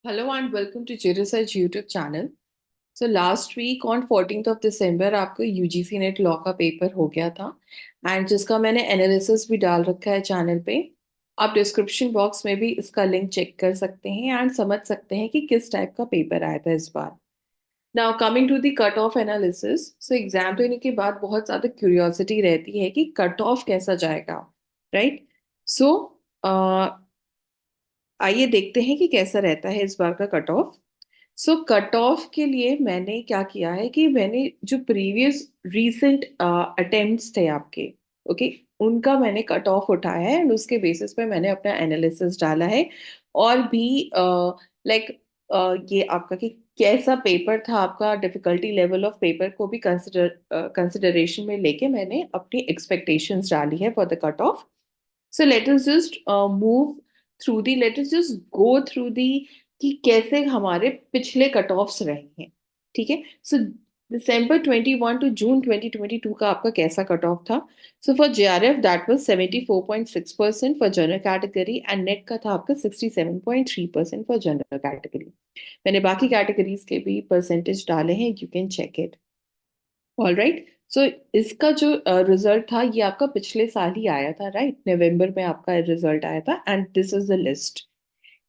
Hello and welcome to Research YouTube channel. So last week on 14th of December आपको UGC NET law का paper हो गया था and जिसका मैंने एनालिसिस भी डाल रखा है चैनल पे। आप डिस्क्रिप्शन बॉक्स में भी इसका लिंक चेक कर सकते हैं एंड समझ सकते हैं कि किस टाइप का पेपर आया था इस बार। Now coming to the cut off analysis. So exam देने के बाद बहुत ज़्यादा क्यूरियोसिटी रहती है कि कट ऑफ कैसा जाएगा, राइट? सो आइए देखते हैं कि कैसा रहता है इस बार का cut of. So cut off के लिए मैंने क्या किया है कि मैंने जो प्रीवियस रीसेंट अटेम्प्ट्स थे आपके, ओके, उनका मैंने कट ऑफ उठाया है एंड उसके बेसिस पे मैंने अपना एनालिसिस डाला है। और भी लाइक ये आपका कि कैसा पेपर था, आपका डिफिकल्टी लेवल ऑफ पेपर को भी कंसिडरेशन में लेके मैंने अपनी एक्सपेक्टेशंस डाली है for the cut of. So let us just move through the let us just go through the कि कैसे हमारे पिछले कट ऑफ्स रहे हैं। ठीक है। सो दिसंबर 21 टू जून 2022 का आपका कैसा कट ऑफ था? So for JRF that was 74.6% for general category and NET का था आपका 67.3% फॉर जनरल कैटेगरी। मैंने बाकी कैटेगरीज के भी परसेंटेज डाले हैं, you can check it. All right. So इसका जो रिजल्ट था ये आपका पिछले साल ही आया था, राइट? नवंबर में आपका रिजल्ट आया था and this is the list.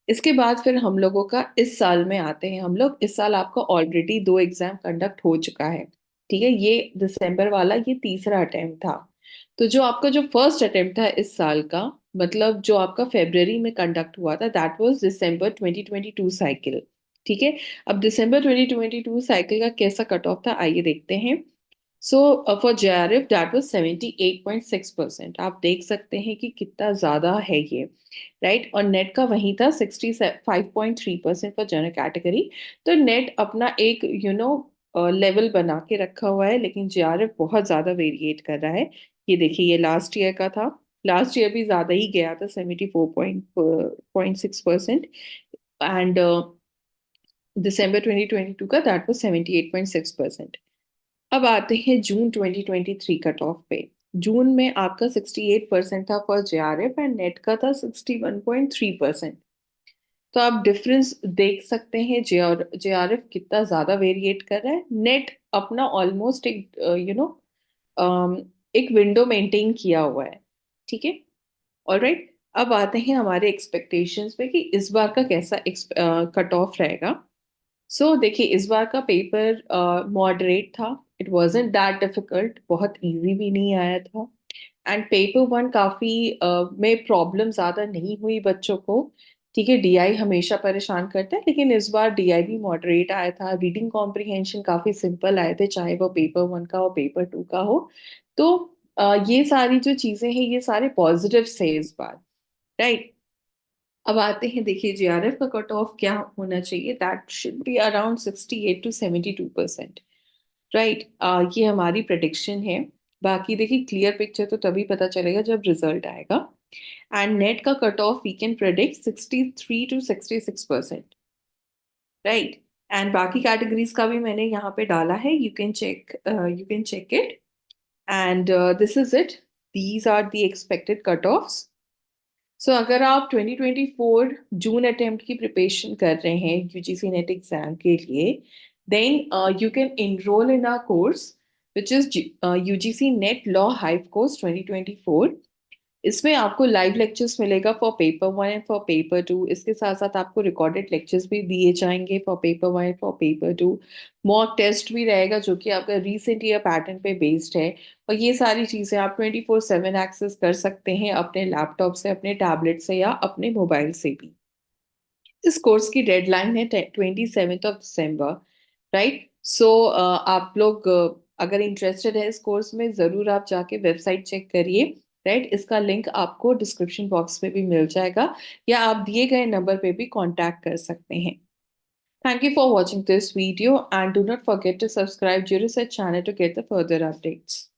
इसके बाद फिर हम लोगों का इस साल में आते हैं। हम लोग इस साल आपका ऑलरेडी 2 एग्जाम कंडक्ट हो चुका है। ठीक है, ये दिसंबर वाला ये तीसरा अटेम्प्ट था। तो जो आपका जो फर्स्ट अटेम्प्ट था इस साल का, मतलब जो आपका फेब्रवरी में कंडक्ट हुआ था, दैट वाज दिसंबर 2022 साइकिल। ठीक है। अब दिसंबर 2022 साइकिल का कैसा कट ऑफ था आइए देखते हैं। So for JRF that was 78.6%। आप देख सकते हैं कि कितना ज्यादा है ये, राइट? और नेट का वही था 65.3% फॉर जनरल कैटेगरी। तो नेट अपना एक लेवल बना के रखा हुआ है, लेकिन जेआरएफ बहुत ज्यादा वेरिएट कर रहा है। ये देखिए, ये लास्ट ईयर का था। लास्ट ईयर भी ज्यादा ही गया था, 74.6%। एंड दिसंबर 2022 का दैट वाज 78.6%। अब आते हैं जून 2023 कट ऑफ पे। जून में आपका 68% था फॉर जेआरएफ एंड नेट का था 61.3%। तो आप डिफरेंस देख सकते हैं, जेआरएफ कितना ज्यादा वेरिएट कर रहा है। नेट अपना ऑलमोस्ट एक एक विंडो मेंटेन किया हुआ है। ठीक है। ऑलराइट। अब आते हैं हमारे एक्सपेक्टेशंस पे कि इस बार का कैसा कट ऑफ रहेगा। सो देखिए, इस बार का पेपर मॉडरेट था। इट वाजंट दैट डिफिकल्ट, बहुत इजी भी नहीं आया था। एंड पेपर वन काफी में प्रॉब्लम ज्यादा नहीं हुई बच्चों को। ठीक है, डीआई हमेशा परेशान करता है, लेकिन इस बार डीआई भी मॉडरेट आया था। रीडिंग कॉम्प्रिहेंशन काफी सिंपल आए थे, चाहे वो पेपर वन का हो पेपर टू का हो। तो ये सारी जो चीजें हैं ये सारे पॉजिटिव्स थे इस बार, राइट? अब आते हैं, देखिए जेआरएफ का कट ऑफ क्या होना चाहिए। That should be around 68 to 72%, right? ये हमारी प्रडिक्शन है। बाकी देखिए, क्लियर पिक्चर तो तभी पता चलेगा जब रिजल्ट आएगा। एंड नेट का cut off we can predict 63 to 66%, right? And बाकी कैटेगरीज का भी मैंने यहाँ पे डाला है, you can check it. And this is it. These are the expected cut offs. So अगर आप 2024 जून अटेम्प्ट की प्रिपरेशन कर रहे हैं यूजीसी नेट एग्जाम के लिए, then you can enrol in our course which is UGC NET law hive course 2024। इसमें आपको लाइव लेक्चर्स मिलेगा for paper one and for paper two. इसके साथ साथ आपको रिकॉर्डेड लेक्चर्स भी दिए जाएंगे for paper one and for paper two. Mock test भी रहेगा जो कि आपका रीसेंट ईयर पैटर्न पे बेस्ड है। और ये सारी चीज़ें आप 24/7 एक्सेस कर सकते हैं अपने लैपटॉप से, अपने टैबलेट से या अपने मोबाइल से भी। इस कोर्स की डेडलाइन है 27 दिसंबर, राइट? सो आप लोग अगर इंटरेस्टेड है इस कोर्स में, ज़रूर आप जाके वेबसाइट चेक करिए, राइट? इसका लिंक आपको डिस्क्रिप्शन बॉक्स में भी मिल जाएगा, या आप दिए गए नंबर पे भी कांटेक्ट कर सकते हैं। Thank you for watching this video and do not forget to subscribe to Research channel to get the further updates.